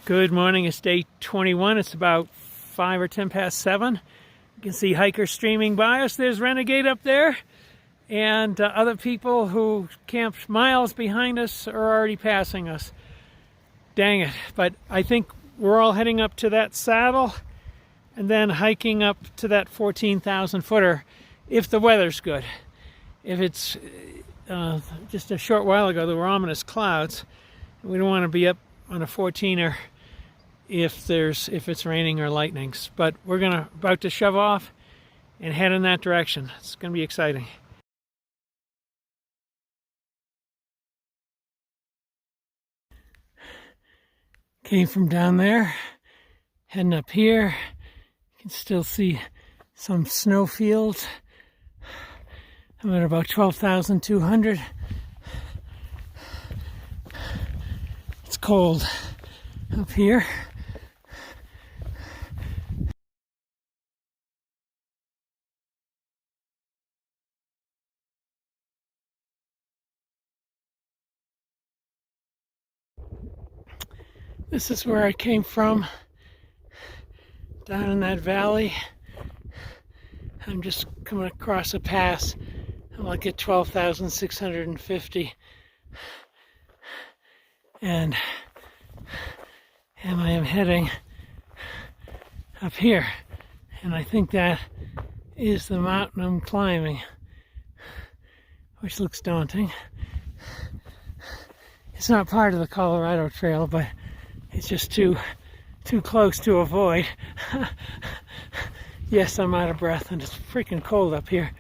Good morning, it's day 21. It's about 5 or 10 past 7. You can see hikers streaming by us. There's Renegade up there. And other people who camped miles behind us are already passing us. Dang it. But I think we're all heading up to that saddle and then hiking up to that 14,000 footer if the weather's good. If it's just a short while ago, there were ominous clouds. We don't want to be up on a 14er if it's raining or lightning. But we're about to shove off and head in that direction. It's going to be exciting. Came from down there, heading up here. You can still see some snow fields. I'm at about 12,200. It's cold up here. This is where I came from, down in that valley. I'm just coming across a pass. I'm like at 12,650. And I am heading up here. And I think that is the mountain I'm climbing, which looks daunting. It's not part of the Colorado Trail, but it's just too close to avoid. Yes, I'm out of breath and it's freaking cold up here.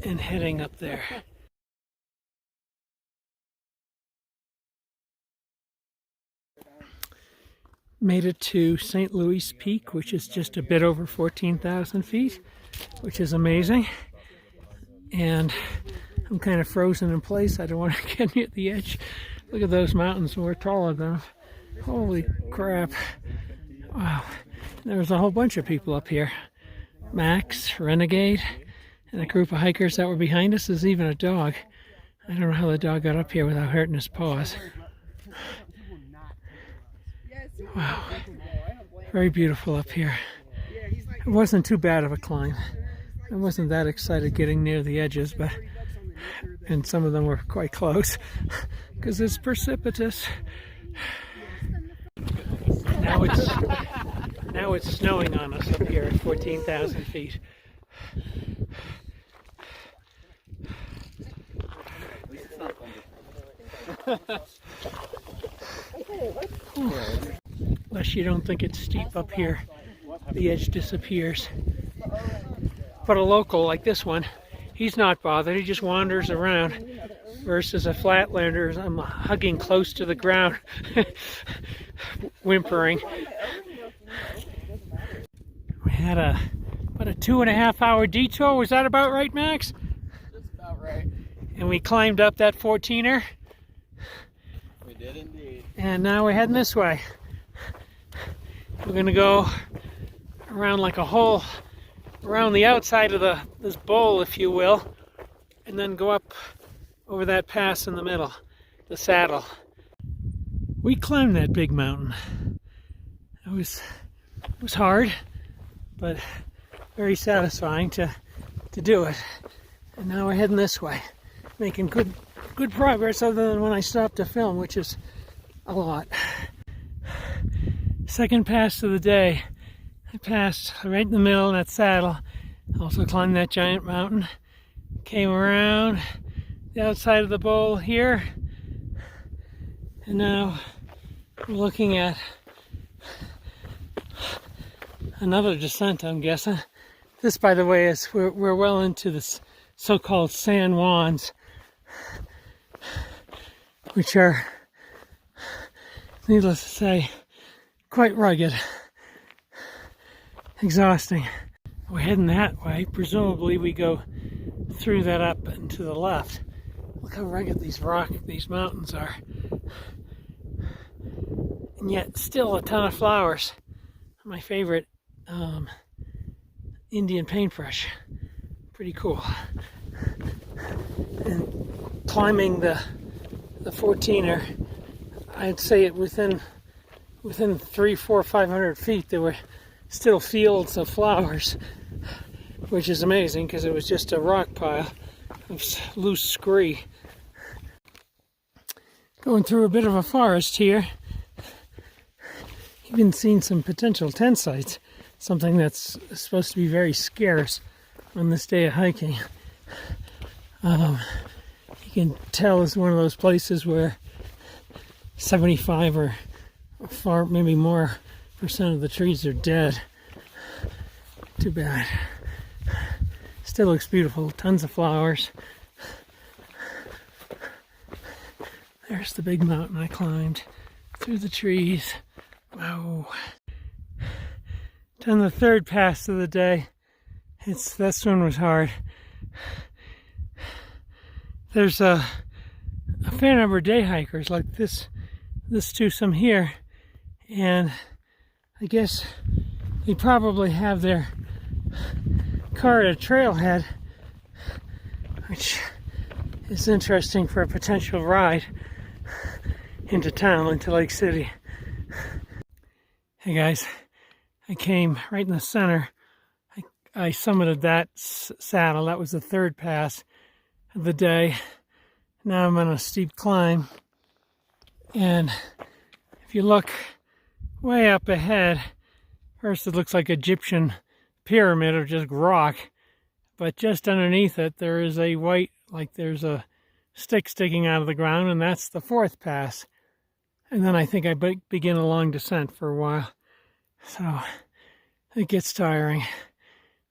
And heading up there. Made it to St. Louis Peak, which is just a bit over 14,000 feet, which is amazing. And I'm kind of frozen in place. I don't want to get near the edge. Look at those mountains. We're taller than them. Holy crap. Wow. There's a whole bunch of people up here. Max, Renegade, and a group of hikers that were behind us. There's even a dog. I don't know how the dog got up here without hurting his paws. Wow, very beautiful up here. It wasn't too bad of a climb. I wasn't that excited getting near the edges, and some of them were quite close because it's precipitous. Now it's snowing on us up here at 14,000 feet. Unless you don't think it's steep up here, the edge disappears. But a local like this one, he's not bothered, he just wanders around, versus a flatlander, I'm hugging close to the ground, whimpering. We had about a 2.5 hour detour, was that about right, Max? That's about right. And we climbed up that 14er. We did indeed. And now we're heading this way. We're going to go around like a hole, around the outside of this bowl, if you will, and then go up over that pass in the middle, the saddle. We climbed that big mountain. It was hard, but very satisfying to do it. And now we're heading this way, making good progress other than when I stopped to film, which is a lot. Second pass of the day. I passed right in the middle of that saddle. Also climbed that giant mountain. Came around the outside of the bowl here. And now we're looking at another descent, I'm guessing. This, by the way, is we're well into this so-called San Juans, which are, needless to say, quite rugged. exhausting. We're heading that way. Presumably we go through that up and to the left. Look how rugged these mountains are. And yet still a ton of flowers. My favorite Indian paintbrush. Pretty cool. And climbing the 14er, I'd say it within 300, 400, 500 feet there were still fields of flowers, which is amazing because it was just a rock pile of loose scree. Going through a bit of a forest here. Even seen some potential tent sites, something that's supposed to be very scarce on this day of hiking. You can tell it's one of those places where 75 or far, maybe more % of the trees are dead. Too bad. Still looks beautiful, tons of flowers. There's the big mountain I climbed through the trees. Wow. Done the third pass of the day. This one was hard. There's a fair number of day hikers like this twosome here, and I guess they probably have their car at a trailhead, which is interesting for a potential ride into town, into Lake City. Hey guys, I came right in the center. I summited that saddle. That was the third pass of the day. Now I'm on a steep climb. And if you look way up ahead, first it looks like Egyptian pyramid of just rock. But just underneath it, there is a white, like there's a stick sticking out of the ground, and that's the fourth pass. And then I think I begin a long descent for a while. So it gets tiring.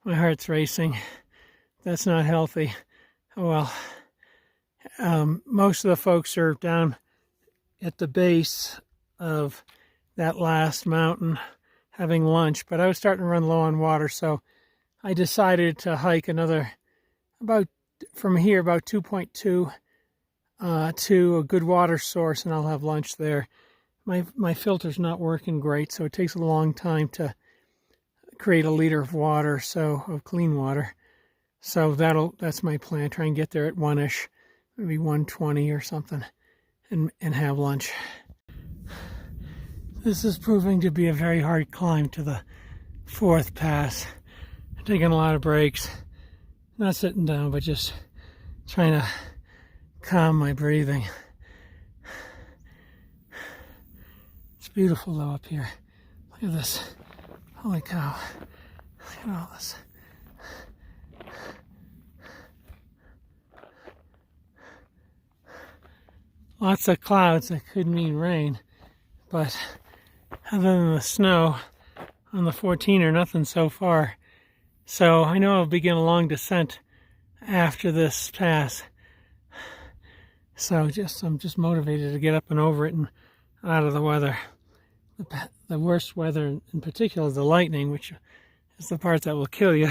My heart's racing. That's not healthy. Oh well. Most of the folks are down at the base of that last mountain having lunch, but I was starting to run low on water, so I decided to hike another, from here, about 2.2 to a good water source, and I'll have lunch there. My filter's not working great, so it takes a long time to create a liter of water, of clean water. So that's my plan. Try and get there at 1-ish, maybe 1:20 or something, and have lunch. This is proving to be a very hard climb to the fourth pass. I'm taking a lot of breaks, not sitting down, but just trying to calm my breathing. It's beautiful though up here. Look at this. Holy cow. Look at all this. Lots of clouds that could mean rain, but other than the snow on the 14er, nothing so far. So I know I'll begin a long descent after this pass. So I'm just motivated to get up and over it and out of the weather. The worst weather, in particular, the lightning, which is the part that will kill you.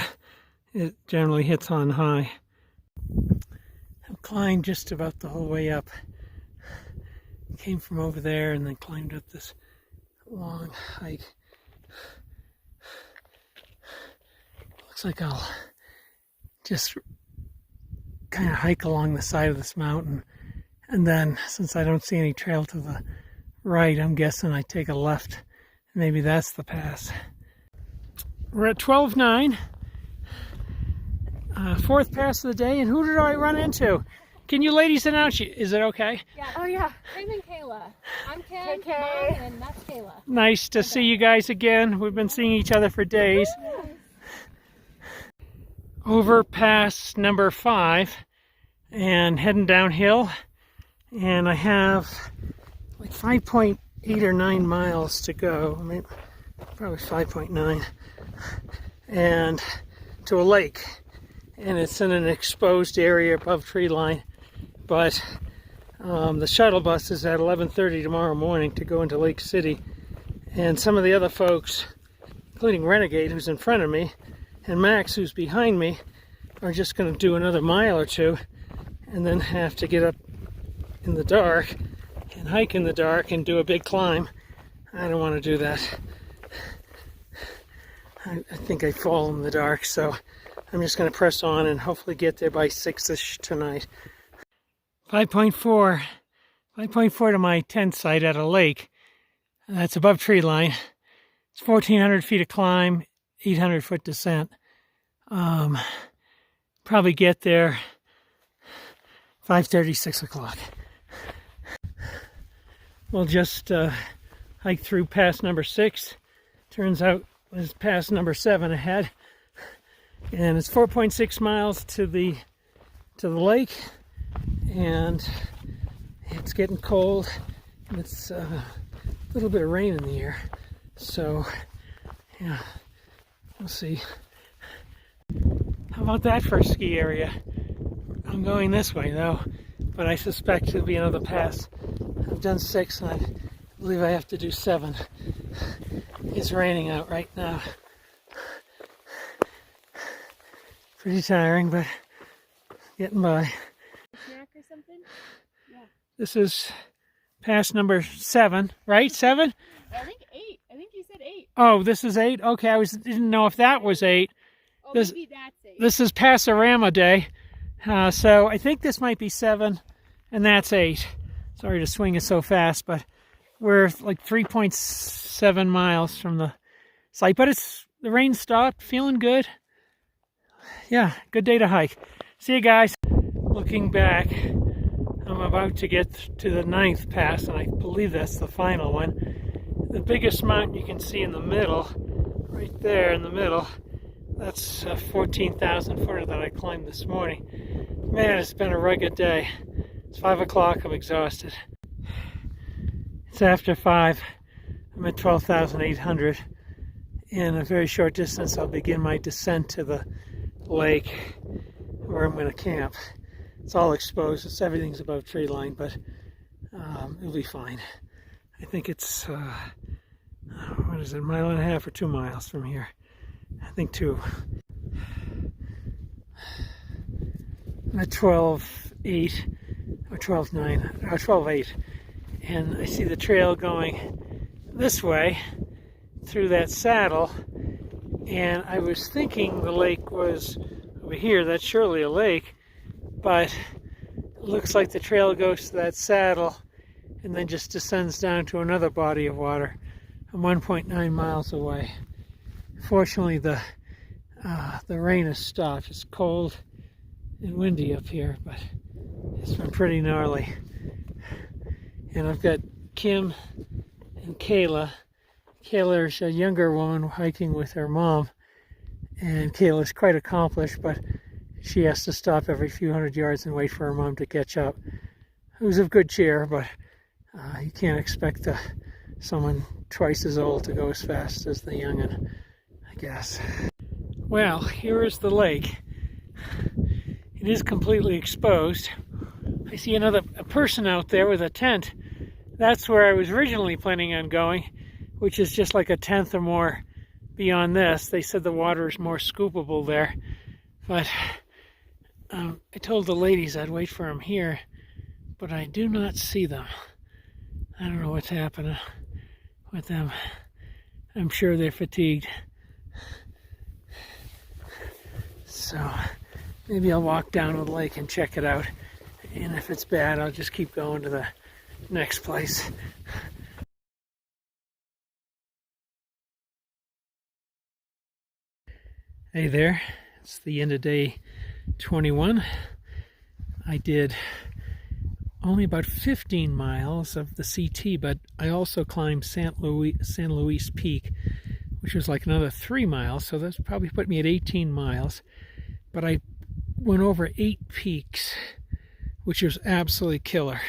It generally hits on high. I've climbed just about the whole way up. Came from over there and then climbed up this long hike. Looks like I'll just kind of hike along the side of this mountain, and then since I don't see any trail to the right, I'm guessing I take a left. Maybe that's the pass. We're at 12:09, fourth pass of the day, and who did I run into? Can you ladies announce you? Is it okay? Yeah. Oh yeah. I'm in Kayla. I'm Ken, Mom, and that's Kayla. Nice to see you guys again. We've been seeing each other for days. Overpass number 5 and heading downhill, and I have like 5.8 or 9 miles to go. I mean, probably 5.9, and to a lake, and it's in an exposed area above tree line. But the shuttle bus is at 11:30 tomorrow morning to go into Lake City, and some of the other folks including Renegade, who's in front of me, and Max, who's behind me, are just going to do another mile or two and then have to get up in the dark and hike in the dark and do a big climb. I don't want to do that. I think I fall in the dark, so I'm just going to press on and hopefully get there by 6-ish tonight. 5.4 to my tent site at a lake. That's above tree line. It's 1,400 feet of climb, 800 foot descent. Probably get there 5:30, 6 o'clock. We'll just hike through pass number 6. Turns out there's pass number 7 ahead. And it's 4.6 miles to the lake. And it's getting cold. And it's a little bit of rain in the air. So, yeah, we'll see. How about that for a ski area? I'm going this way though, but I suspect there'll be another pass. I've done 6 and I believe I have to do 7. It's raining out right now. Pretty tiring, but getting by. Snack or something? Yeah. This is pass number 7, right? 7? I think 8. I think you said 8. Oh, this is 8? Okay, didn't know if that was 8. Oh, This- maybe that's 8. This is Passorama Day, so I think this might be 7, and that's 8. Sorry to swing it so fast, but we're like 3.7 miles from the site. But the rain stopped, feeling good. Yeah, good day to hike. See you guys. Looking back, I'm about to get to the 9th pass, and I believe that's the final one. The biggest mountain you can see in the middle, right there in the middle, that's 14,000 footer that I climbed this morning. Man, it's been a rugged day. It's 5 o'clock, I'm exhausted. It's after 5. I'm at 12,800. In a very short distance, I'll begin my descent to the lake where I'm going to camp. It's all exposed. Everything's above tree line, but it'll be fine. I think it's, what is it, 1.5 miles or 2 miles from here? I think 2. I'm at 12.8 or 12.9 or 12.8, and I see the trail going this way through that saddle, and I was thinking the lake was over here. That's surely a lake, but it looks like the trail goes to that saddle and then just descends down to another body of water. I'm 1.9 miles away. Fortunately, the rain has stopped. It's cold and windy up here, but it's been pretty gnarly. And I've got Kim and Kayla. Kayla's a younger woman hiking with her mom, and Kayla's quite accomplished, but she has to stop every few hundred yards and wait for her mom to catch up. Who's of good cheer, but you can't expect someone twice as old to go as fast as the young'un, I guess. Well, here is the lake. It is completely exposed. I see a person out there with a tent. That's where I was originally planning on going, which is just like a tenth or more beyond this. They said the water is more scoopable there, but I told the ladies I'd wait for them here, but I do not see them. I don't know what's happening with them. I'm sure they're fatigued. So maybe I'll walk down to the lake and check it out. And if it's bad, I'll just keep going to the next place. Hey there, it's the end of day 21. I did only about 15 miles of the CT, but I also climbed San Luis Peak, which was like another 3 miles, so that's probably put me at 18 miles. But I went over 8 peaks, which was absolutely killer.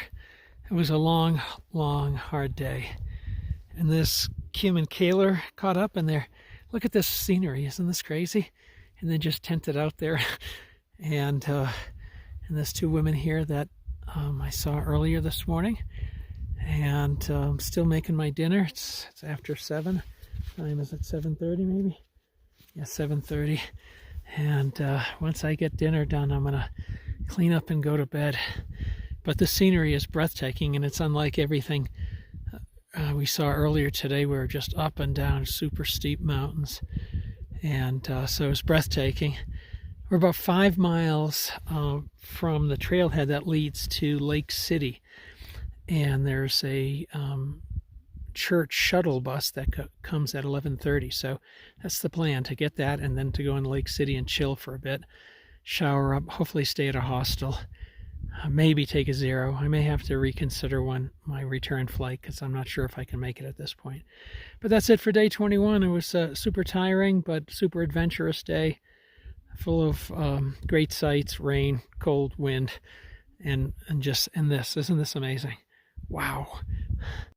It was a long, long, hard day. And this Kim and Kayla caught up, and look at this scenery, isn't this crazy? And then just tented out there. And there's 2 women here that I saw earlier this morning. And I'm still making my dinner. It's after 7. Time is at 7:30 maybe? Yeah, 7:30. And once I get dinner done, I'm going to clean up and go to bed. But the scenery is breathtaking, and it's unlike everything we saw earlier today. We were just up and down super steep mountains. And so it's breathtaking. We're about 5 miles from the trailhead that leads to Lake City. And there's a church shuttle bus that comes at 11:30. So that's the plan, to get that and then to go in Lake City and chill for a bit, shower up, hopefully stay at a hostel, maybe take a Zero. I may have to reconsider my return flight because I'm not sure if I can make it at this point. But that's it for day 21. It was a super tiring but super adventurous day, full of great sights, rain, cold, wind, and this. Isn't this amazing? Wow.